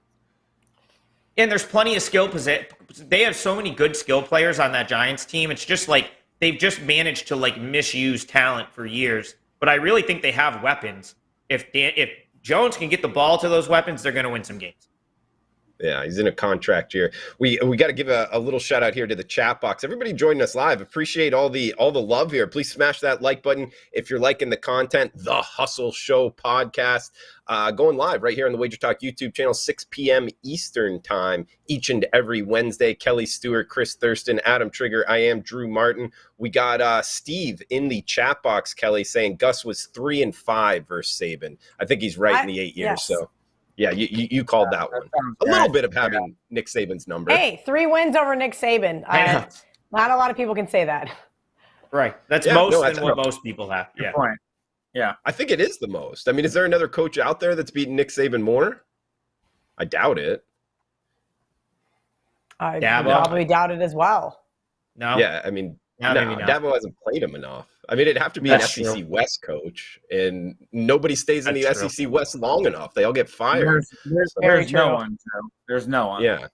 And there's plenty of skill position. They have so many good skill players on that Giants team. It's just they've just managed to misuse talent for years. But I really think they have weapons. If Jones can get the ball to those weapons, they're going to win some games. Yeah, he's in a contract year. We got to give a little shout out here to the chat box. Everybody joining us live. Appreciate all the love here. Please smash that like button if you're liking the content. The Hustle Show podcast going live right here on the WagerTalk YouTube channel, 6 p.m. Eastern time each and every Wednesday. Kelly Stewart, Chris Thurston, Adam Trigger. I am Drew Martin. We got Steve in the chat box, Kelly, saying Gus was 3-5 versus Saban. I think he's right in the 8 years. Yes. So. Yeah, you called that one. A little bit of having Nick Saban's number. Hey, 3 wins over Nick Saban. Not a lot of people can say that. Right. That's than what most people have. Good point. Yeah. I think it is the most. I mean, is there another coach out there that's beaten Nick Saban more? I doubt it. I probably doubt it as well. No. Yeah, I mean, no, Dabo hasn't played him enough. I mean, it'd have to be an SEC West coach, and nobody stays in the SEC West long enough. They all get fired. There's no one. There's no one. Yeah.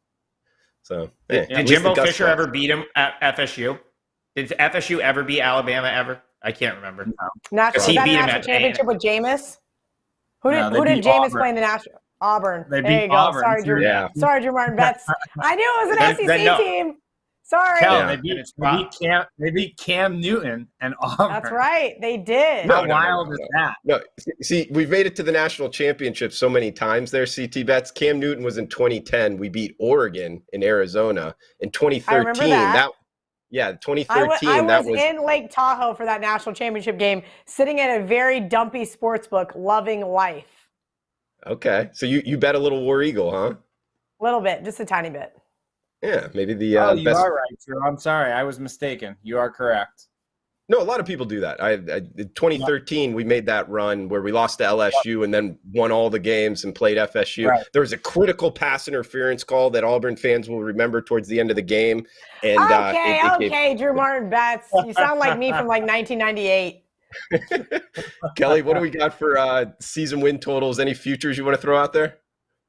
So, did Jimbo Fisher ever beat him at FSU? Did FSU ever beat Alabama ever? I can't remember. No. Was that a national championship with Jameis? Who did Jameis play in the national? Auburn. They there you go. Auburn. Sorry, Drew. Yeah. Sorry, Drew Martin Betts. I knew it was an SEC team. Sorry. Kel, Yeah. they beat Cam Newton and Auburn. That's right. They did. How wild is that? No, see, we've made it to the national championship so many times there, CT Bets. Cam Newton was in 2010. We beat Oregon in Arizona. In 2013, I remember that. 2013, I was in Lake Tahoe for that national championship game, sitting at a very dumpy sports book, loving life. Okay. So you bet a little War Eagle, huh? A little bit, just a tiny bit. Yeah, maybe the You best. are right, Drew. I'm sorry. I was mistaken. You are correct. No, a lot of people do that. In 2013, we made that run where we lost to LSU and then won all the games and played FSU. Right. There was a critical pass interference call that Auburn fans will remember towards the end of the game. And okay, Drew Martin Betts. You sound like me from like 1998. Kelly, what do we got for season win totals? Any futures you want to throw out there?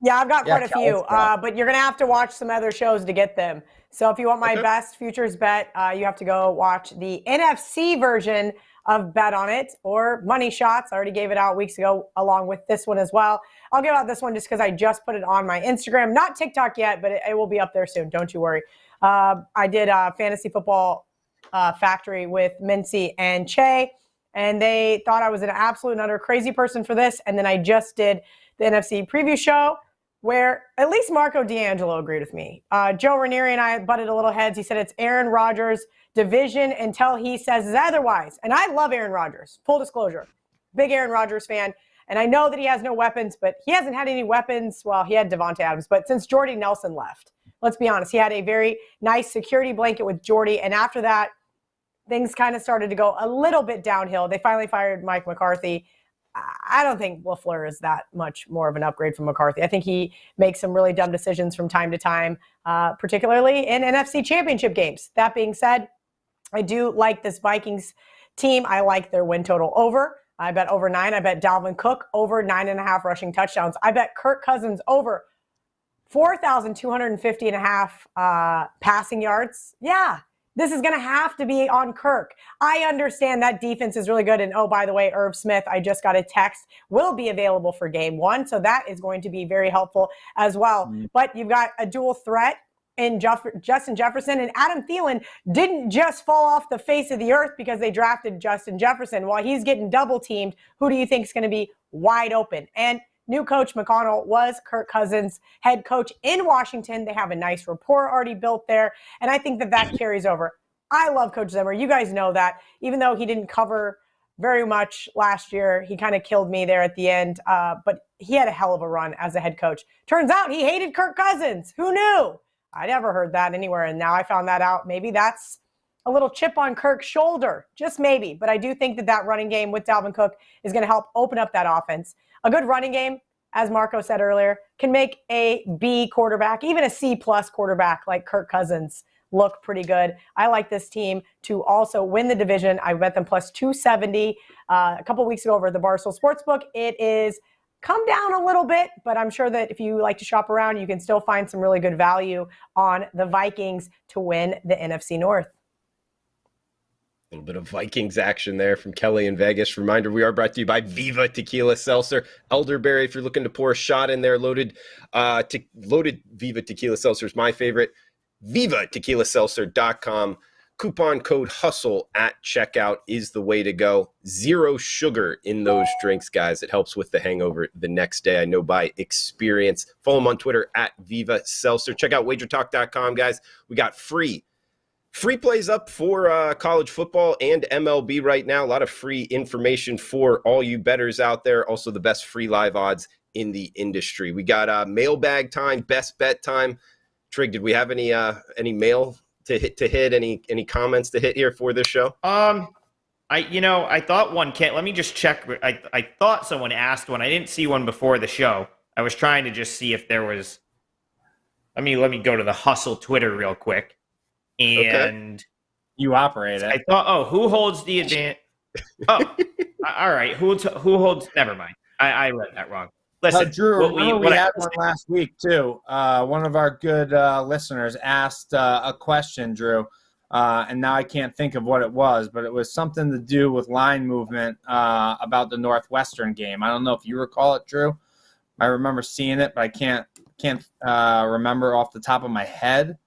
Yeah, I've got quite a few, but you're going to have to watch some other shows to get them. So if you want my best futures bet, you have to go watch the NFC version of Bet On It or Money Shots. I already gave it out weeks ago along with this one as well. I'll give out this one just because I just put it on my Instagram. Not TikTok yet, but it will be up there soon. Don't you worry. I did a Fantasy Football Factory with Mincy and Che, and they thought I was an absolute and utter crazy person for this. And then I just did the NFC preview show, where at least Marco D'Angelo agreed with me. Joe Ranieri and I butted a little heads. He said it's Aaron Rodgers' division until he says otherwise. And I love Aaron Rodgers, full disclosure. Big Aaron Rodgers fan. And I know that he has no weapons, but he hasn't had any weapons. Well, he had Devontae Adams, but since Jordy Nelson left, let's be honest, he had a very nice security blanket with Jordy. And after that, things kind of started to go a little bit downhill. They finally fired Mike McCarthy. I don't think LaFleur is that much more of an upgrade from McCarthy. I think he makes some really dumb decisions from time to time, particularly in NFC championship games. That being said, I do like this Vikings team. I like their win total over. I bet over 9. I bet Dalvin Cook over 9.5 rushing touchdowns. I bet Kirk Cousins over 4,250.5 passing yards. Yeah. This is going to have to be on Kirk. I understand that defense is really good. And oh, by the way, Irv Smith, I just got a text, will be available for game 1. So that is going to be very helpful as well. But you've got a dual threat in Justin Jefferson, and Adam Thielen didn't just fall off the face of the earth because they drafted Justin Jefferson. While he's getting double teamed, who do you think is going to be wide open? And new coach McConnell was Kirk Cousins' head coach in Washington. They have a nice rapport already built there, and I think that carries over. I love Coach Zimmer. You guys know that. Even though he didn't cover very much last year, he kind of killed me there at the end, but he had a hell of a run as a head coach. Turns out he hated Kirk Cousins. Who knew? I never heard that anywhere, and now I found that out. Maybe that's a little chip on Kirk's shoulder, just maybe. But I do think that running game with Dalvin Cook is going to help open up that offense. A good running game, as Marco said earlier, can make a B quarterback, even a C+ quarterback like Kirk Cousins, look pretty good. I like this team to also win the division. I bet them plus 270 a couple weeks ago over the Barstool Sportsbook. It is come down a little bit, but I'm sure that if you like to shop around, you can still find some really good value on the Vikings to win the NFC North. A little bit of Vikings action there from Kelly in Vegas. Reminder, we are brought to you by Viva Tequila Seltzer. Elderberry, if you're looking to pour a shot in there, loaded Viva Tequila Seltzer is my favorite. VivaTequilaSeltzer.com. Coupon code HUSTLE at checkout is the way to go. 0 sugar in those drinks, guys. It helps with the hangover the next day. I know by experience. Follow them on Twitter at Viva Seltzer. Check out WagerTalk.com, guys. We got free plays up for college football and MLB right now. A lot of free information for all you bettors out there. Also the best free live odds in the industry. We got mailbag time, best bet time. Trig, did we have any mail to hit? Any comments to hit here for this show? I thought one can't. Let me just check. I thought someone asked one. I didn't see one before the show. I was trying to just see if there was. Let me go to the Hustle Twitter real quick. And you operate it. I thought, who holds the advantage? All right. Who holds? Never mind. I read that wrong. Listen, Drew, we had one last week too. One of our good listeners asked a question, Drew, and now I can't think of what it was, but it was something to do with line movement about the Northwestern game. I don't know if you recall it, Drew. I remember seeing it, but I can't remember off the top of my head.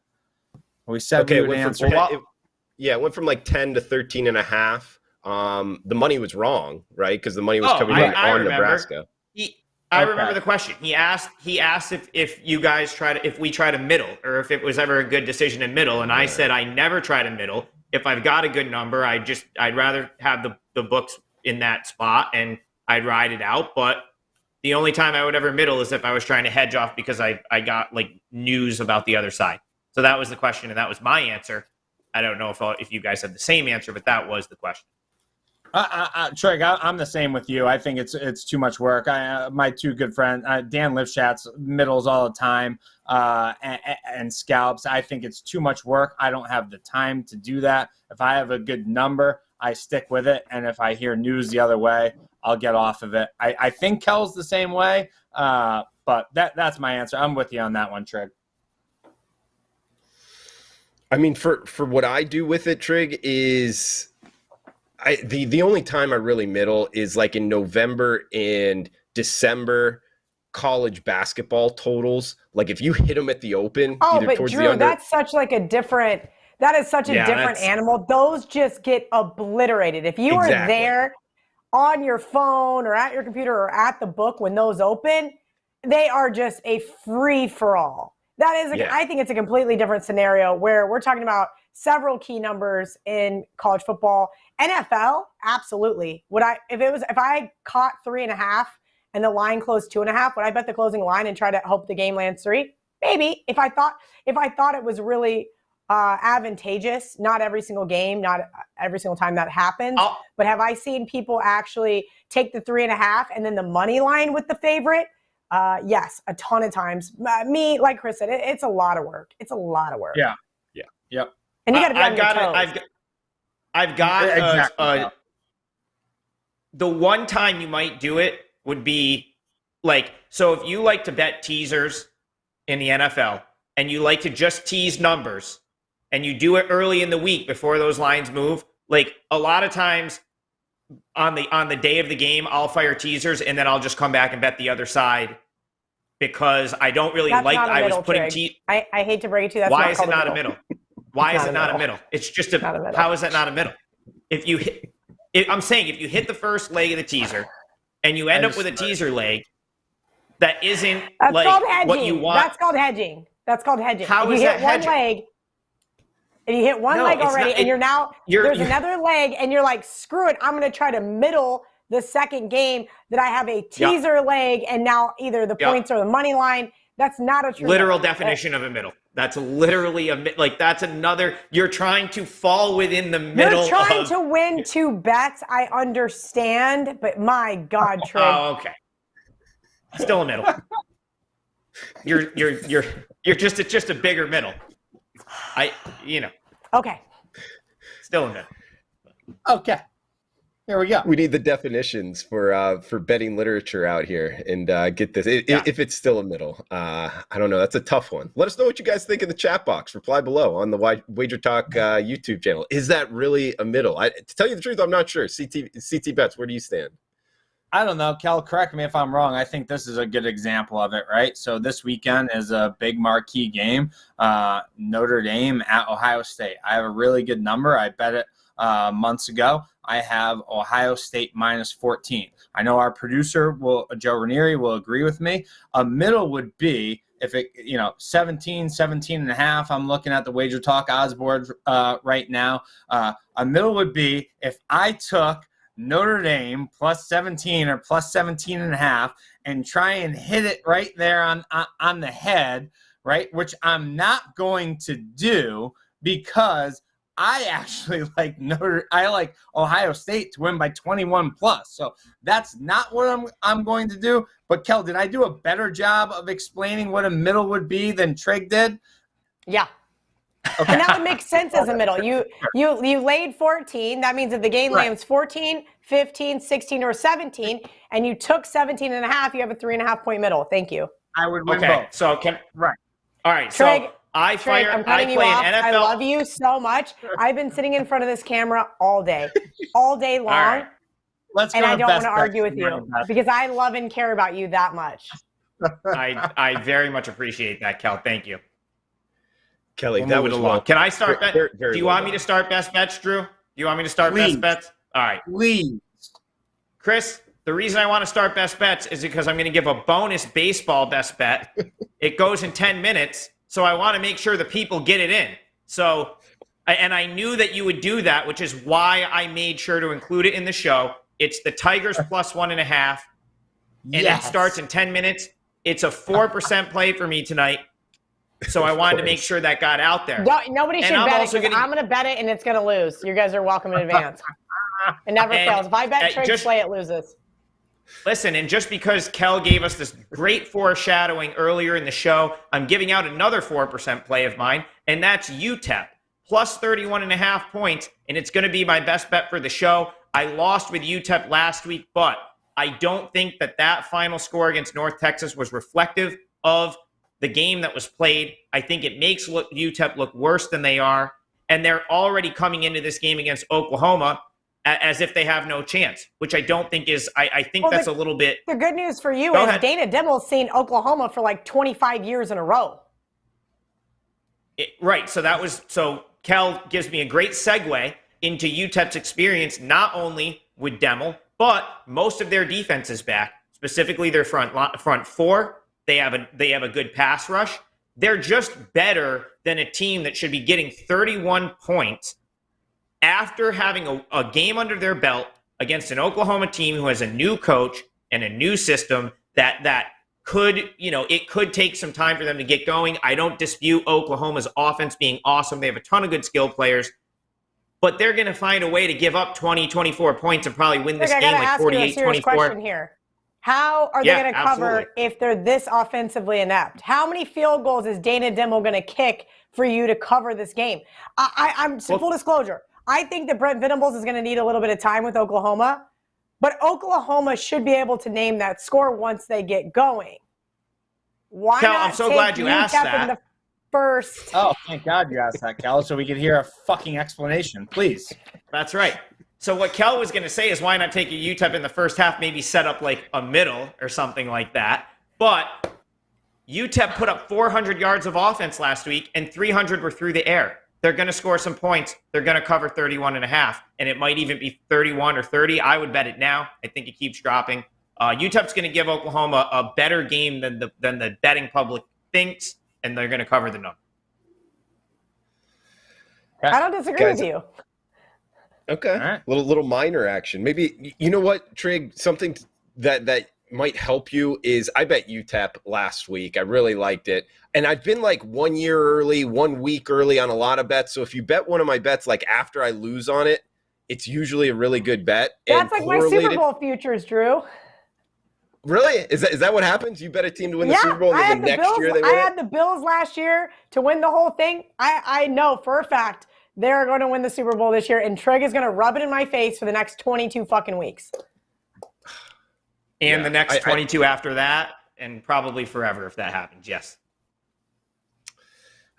We said we would answer. It went from like 10 to 13 and a half. The money was wrong, right? Because the money was coming in on Nebraska. I remember the question. He asked if you guys if we try to middle, or if it was ever a good decision to middle, and I said I never try to middle. If I've got a good number, I'd rather have the books in that spot and I'd ride it out. But the only time I would ever middle is if I was trying to hedge off because I got like news about the other side. So that was the question, and that was my answer. I don't know if you guys had the same answer, but that was the question. Trig, I'm the same with you. I think it's too much work. My two good friends, Dan Lifshatz, middles all the time and scalps. I think it's too much work. I don't have the time to do that. If I have a good number, I stick with it. And if I hear news the other way, I'll get off of it. I think Kel's the same way, but that's my answer. I'm with you on that one, Trig. I mean, for what I do with it, Trig, is the only time I really middle is like in November and December college basketball totals. Like if you hit them at the open, but Drew, that's such like a different. That is such a different animal. Those just get obliterated. If you are there on your phone or at your computer or at the book when those open, they are just a free for all. That is, I think it's a completely different scenario where we're talking about several key numbers in college football. NFL, absolutely. If I caught 3.5 and the line closed 2.5, would I bet the closing line and try to hope the game lands 3? Maybe. If I thought it was really advantageous, not every single game, not every single time that happens. But have I seen people actually take the 3.5 and then the money line with the favorite? Yes, a ton of times. Me, like Chris said, it's a lot of work. It's a lot of work. Yeah. Yep. And you got to be on your toes. I've got the one time you might do it would be like, so if you like to bet teasers in the NFL and you like to just tease numbers and you do it early in the week before those lines move, like a lot of times on the day of the game, I'll fire teasers and then I'll just come back and bet the other side because I don't really That's like, not a I middle, was putting Trig. I hate to break it to you. That's why not is it not a middle? Why is it not a middle? It's just how is that not a middle? If you hit, I'm saying if you hit the first leg of the teaser and you end up with a teaser leg that isn't like what you want. That's called hedging. How is that hedging? And you hit one leg already, and there's another leg, and you're like, screw it, I'm going to try to middle the second game that I have a teaser leg, and now either the points or the money line. That's not a true literal definition of a middle. That's literally that's another. You're trying to fall within the middle. You're trying to win 2 bets. I understand, but my God, Trig. Oh, okay. Still a middle. It's just a bigger middle. Okay. Still a middle. Okay. Here we go. We need the definitions for betting literature out here and get this. If it's still a middle, I don't know. That's a tough one. Let us know what you guys think in the chat box. Reply below on the WagerTalk YouTube channel. Is that really a middle? To tell you the truth, I'm not sure. CT Bets, where do you stand? I don't know. Kel, correct me if I'm wrong. I think this is a good example of it, right? So this weekend is a big marquee game. Notre Dame at Ohio State. I have a really good number. I bet it months ago. I have Ohio State minus 14. I know our producer, Joe Ranieri, will agree with me. A middle would be if it, 17 and a half. I'm looking at the WagerTalk odds board right now. A middle would be if I took Notre Dame plus 17 or plus 17 and a half and try and hit it right there on the head, right? Which I'm not going to do because I actually like Ohio State to win by 21 plus. So that's not what I'm going to do. But Kel, did I do a better job of explaining what a middle would be than Trig did? Yeah. Okay. And that would make sense as a middle. You laid 14. That means if the game lands 14, 15, 16, or 17, and you took 17 and a half, you have a 3.5 point middle. Thank you. I would win both. So all right. Trig, so I'm cutting you off. I love you so much. I've been sitting in front of this camera all day long. Right. And I don't want to argue with you because I love and care about you that much. I very much appreciate that, Kel. Thank you. Kelly, We'll that move was it along. well. Can I start bet? Very, very Do you well want me done. to start best bets, Drew? Do you want me to start Please. best bets? All right. Please. Chris, the reason I want to start best bets is because I'm going to give a bonus baseball best bet. It goes in 10 minutes, so I want to make sure the people get it in. So, and I knew that you would do that, which is why I made sure to include it in the show. It's the Tigers plus 1.5, and it starts in 10 minutes. It's a 4% play for me tonight, so I wanted to make sure that got out there. Nobody should I'm bet it also because gonna- I'm going to bet it and it's going to lose. You guys are welcome in advance. It never And, fails. If I bet Trig's just- play, it loses. Listen, and just because Kel gave us this great foreshadowing earlier in the show, I'm giving out another 4% play of mine, and that's UTEP, plus 31.5 points, and it's going to be my best bet for the show. I lost with UTEP last week, but I don't think that final score against North Texas was reflective of the game that was played. I think it makes UTEP look worse than they are, and they're already coming into this game against Oklahoma as if they have no chance, which I don't think is, I think that's a little bit. The good news for you Go is ahead. Dana Dibble's seen Oklahoma for like 25 years in a row. Right. So Kel gives me a great segue into UTEP's experience, not only with Demmel, but most of their defense is back, specifically their front four. They have a good pass rush. They're just better than a team that should be getting 31 points after having a game under their belt against an Oklahoma team who has a new coach and a new system that could, it could take some time for them to get going. I don't dispute Oklahoma's offense being awesome. They have a ton of good skill players, but they're going to find a way to give up 20, 24 points and probably win this game like 48, 24. Question here. How are they going to cover if they're this offensively inept? How many field goals is Dana Dimmel going to kick for you to cover this game? I'm full disclosure. I think that Brent Venables is going to need a little bit of time with Oklahoma, but Oklahoma should be able to name that score once they get going. Why Cal, not I'm so take glad you asked UTEP that. in the first? Oh, thank God you asked that, Cal, so we could hear a fucking explanation, please. That's right. So what Kel was going to say is why not take a UTEP in the first half, maybe set up like a middle or something like that. But UTEP put up 400 yards of offense last week, and 300 were through the air. They're going to score some points. They're going to cover 31.5, and it might even be 31 or 30. I would bet it now. I think it keeps dropping. UTEP's going to give Oklahoma a better game than the betting public thinks, and they're going to cover the number. I don't disagree with you. Okay. Right. Little minor action. Maybe, you know what, Trig, something that might help you is I bet UTEP last week. I really liked it. And I've been like 1 year early, 1 week early on a lot of bets. So if you bet one of my bets like after I lose on it, it's usually a really good bet. That's like my Super Bowl futures, Drew. Really? Is that what happens? You bet a team to win the Super Bowl, and then the next year they win I had the Bills last year to win the whole thing. I know for a fact they're going to win the Super Bowl this year, and Trig is going to rub it in my face for the next 22 fucking weeks. And the next 22 after that, and probably forever if that happens, yes.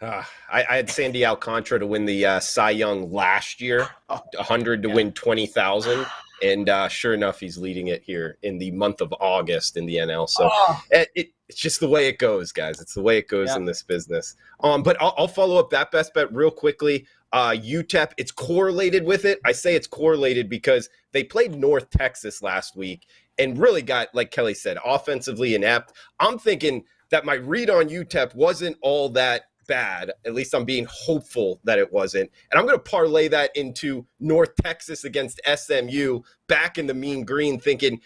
I had Sandy Alcantara to win the Cy Young last year, 100 to win 20,000. And sure enough, he's leading it here in the month of August in the NL. So it's just the way it goes, guys. It's the way it goes in this business. But I'll follow up that best bet real quickly. UTEP, it's correlated with it. I say it's correlated because they played North Texas last week and really got, like Kelly said, offensively inept. I'm thinking that my read on UTEP wasn't all that bad. At least I'm being hopeful that it wasn't. And I'm going to parlay that into North Texas against SMU back in the Mean Green, thinking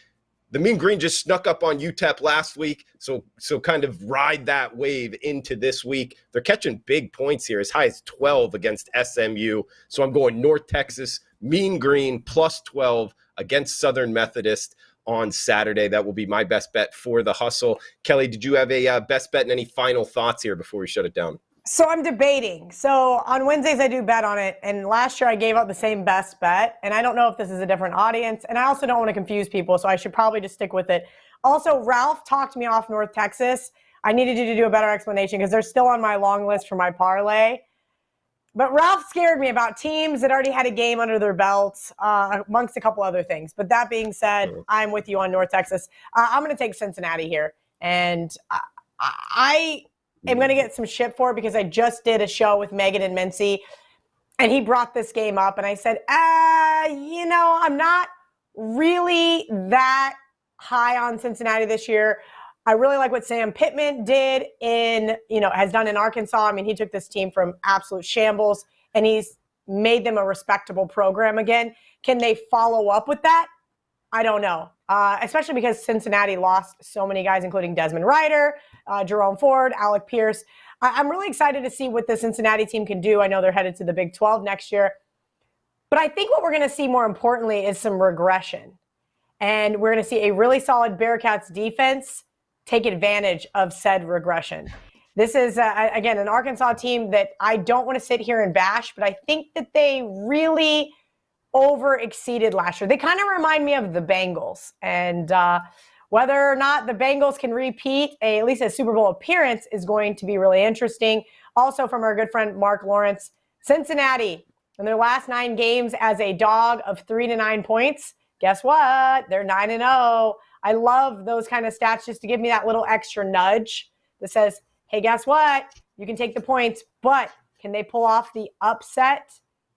the Mean Green just snuck up on UTEP last week. So kind of ride that wave into this week. They're catching big points here, as high as 12 against SMU. So I'm going North Texas, Mean Green, plus 12 against Southern Methodist on Saturday. That will be my best bet for the hustle. Kelly, did you have a best bet and any final thoughts here before we shut it down? So I'm debating. So on Wednesdays, I do bet on it. And last year I gave out the same best bet. And I don't know if this is a different audience. And I also don't want to confuse people. So I should probably just stick with it. Also, Ralph talked me off North Texas. I needed you to do a better explanation because they're still on my long list for my parlay. But Ralph scared me about teams that already had a game under their belts, amongst a couple other things. But that being said, I'm with you on North Texas. I'm going to take Cincinnati here. And am going to get some shit for it because I just did a show with Megan and Mincy, and he brought this game up, and I said, I'm not really that high on Cincinnati this year. I really like what Sam Pittman has done in Arkansas. I mean, he took this team from absolute shambles, and he's made them a respectable program again. Can they follow up with that? I don't know, especially because Cincinnati lost so many guys, including Desmond Ryder, Jerome Ford, Alec Pierce. I'm really excited to see what the Cincinnati team can do. I know they're headed to the Big 12 next year. But I think what we're going to see more importantly is some regression. And we're going to see a really solid Bearcats defense take advantage of said regression. This is, again, an Arkansas team that I don't want to sit here and bash, but I think that they really over-exceeded last year. They kind of remind me of the Bengals. And whether or not the Bengals can repeat at least a Super Bowl appearance is going to be really interesting. Also from our good friend Mark Lawrence, Cincinnati, in their last 9 games as a dog of 3 to 9 points, guess what? They're 9-0. I love those kind of stats just to give me that little extra nudge that says, hey, guess what? You can take the points, but can they pull off the upset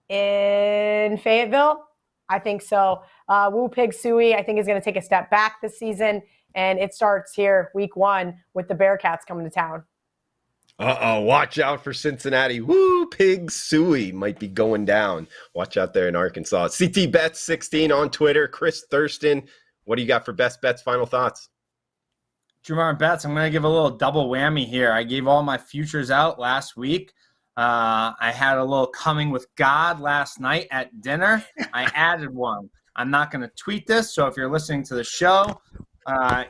in Fayetteville? I think so. Woo Pig Suey, I think, is going to take a step back this season, and it starts here week 1 with the Bearcats coming to town. Watch out for Cincinnati. Woo Pig Suey might be going down. Watch out there in Arkansas. CT Bets 16 on Twitter. Chris Thurston, what do you got for best bets? Final thoughts. Drumar Bets, I'm going to give a little double whammy here. I gave all my futures out last week. I had a little coming with God last night at dinner. I added one. I'm not going to tweet this, so if you're listening to the show,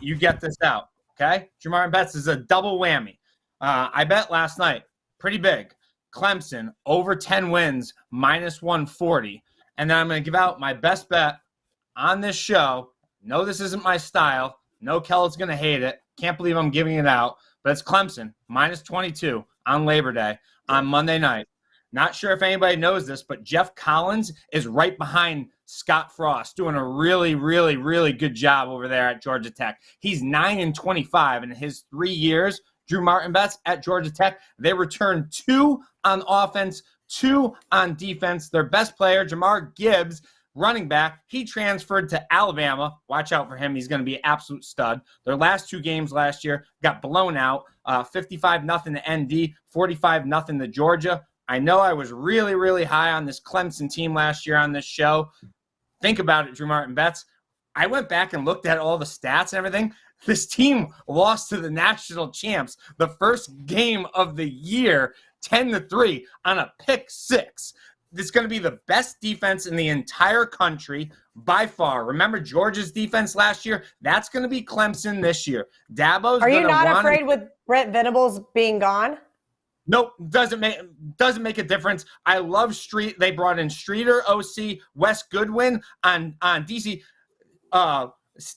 you get this out, okay? Drumar Bets is a double whammy. I bet last night, pretty big, Clemson over 10 wins, minus 140. And then I'm going to give out my best bet on this show. No, this isn't my style. No, Kel's going to hate it. Can't believe I'm giving it out. But it's Clemson, minus 22 on Labor Day on Monday night. Not sure if anybody knows this, but Jeff Collins is right behind Scott Frost, doing a really, really, really good job over there at Georgia Tech. He's 9-25 in his 3 years. Drew Martin Bets at Georgia Tech. They returned 2 on offense, 2 on defense. Their best player, Jamar Gibbs, running back, he transferred to Alabama. Watch out for him. He's going to be an absolute stud. Their last 2 games last year got blown out, 55-0 to ND, 45-0 to Georgia. I know I was really, really high on this Clemson team last year on this show. Think about it, Drew Martin Bets. I went back and looked at all the stats and everything. This team lost to the national champs the first game of the year, 10-3 on a pick 6. This is going to be the best defense in the entire country by far. Remember Georgia's defense last year? That's going to be Clemson this year. Dabo's. Are you not afraid with Brent Venables being gone? Nope, doesn't make a difference. I love Street. They brought in Streeter, OC, Wes Goodwin on DC.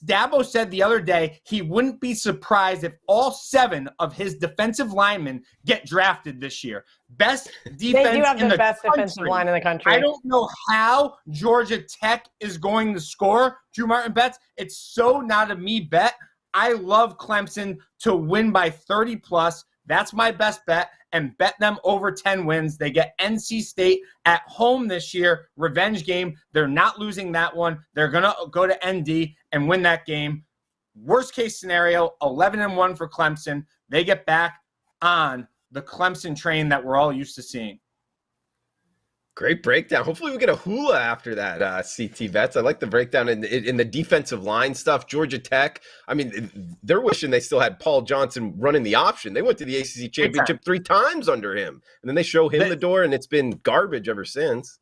Dabo said the other day he wouldn't be surprised if all 7 of his defensive linemen get drafted this year. Best defense they do have in the the best country. defensive line in the country. I don't know how Georgia Tech is going to score. Drew Martin Bets, it's so not a me bet. I love Clemson to win by 30+. That's my best bet, and bet them over 10 wins. They get NC State at home this year, revenge game. They're not losing that one. They're going to go to ND and win that game. Worst case scenario, 11-1 for Clemson. They get back on the Clemson train that we're all used to seeing. Great breakdown. Hopefully we get a hula after that, CT Vets. I like the breakdown in the defensive line stuff. Georgia Tech, I mean, they're wishing they still had Paul Johnson running the option. They went to the ACC championship 3 times under him, and then they show him the door, and it's been garbage ever since.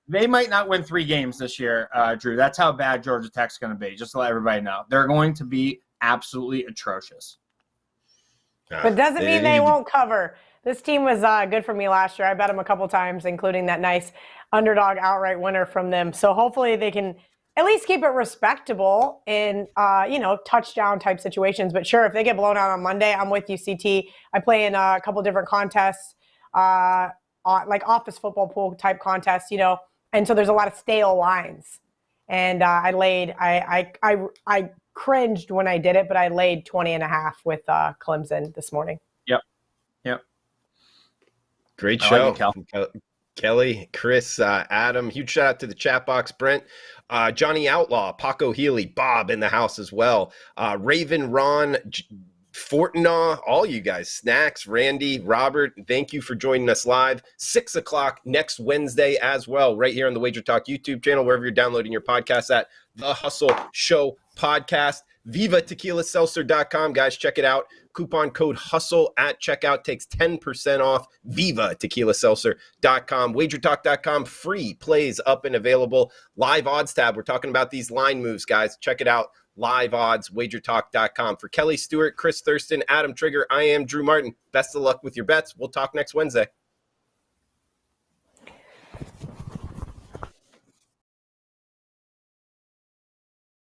They might not win 3 games this year, Drew. That's how bad Georgia Tech's going to be, just to let everybody know. They're going to be absolutely atrocious. But doesn't mean they won't cover. This team was good for me last year. I bet them a couple times, including that nice underdog outright winner from them. So hopefully they can at least keep it respectable in, touchdown type situations. But sure, if they get blown out on Monday, I'm with you, CT. I play in a couple different contests, like office football pool type contests, and so there's a lot of stale lines. And I cringed when I did it, but I laid 20.5 with Clemson this morning. Yep. Yep. Great I show. like it, Kel. Kelly, Chris, Adam, huge shout out to the chat box, Brent, Johnny Outlaw, Paco Healy, Bob in the house as well, Raven, Ron, Fortinaw, all you guys, Snacks, Randy, Robert, thank you for joining us live. 6 o'clock next Wednesday as well, right here on the WagerTalk YouTube channel, wherever you're downloading your podcast at The Hustle Show Podcast. VivaTequilaSeltzer.com, guys, check it out. Coupon code HUSTLE at checkout takes 10% off. VivaTequilaSeltzer.com. WagerTalk.com, free plays up and available. Live odds tab. We're talking about these line moves, guys. Check it out. Live odds, WagerTalk.com. For Kelly, Stewart, Chris Thurston, Adam Trigger, I am Drew Martin. Best of luck with your bets. We'll talk next Wednesday.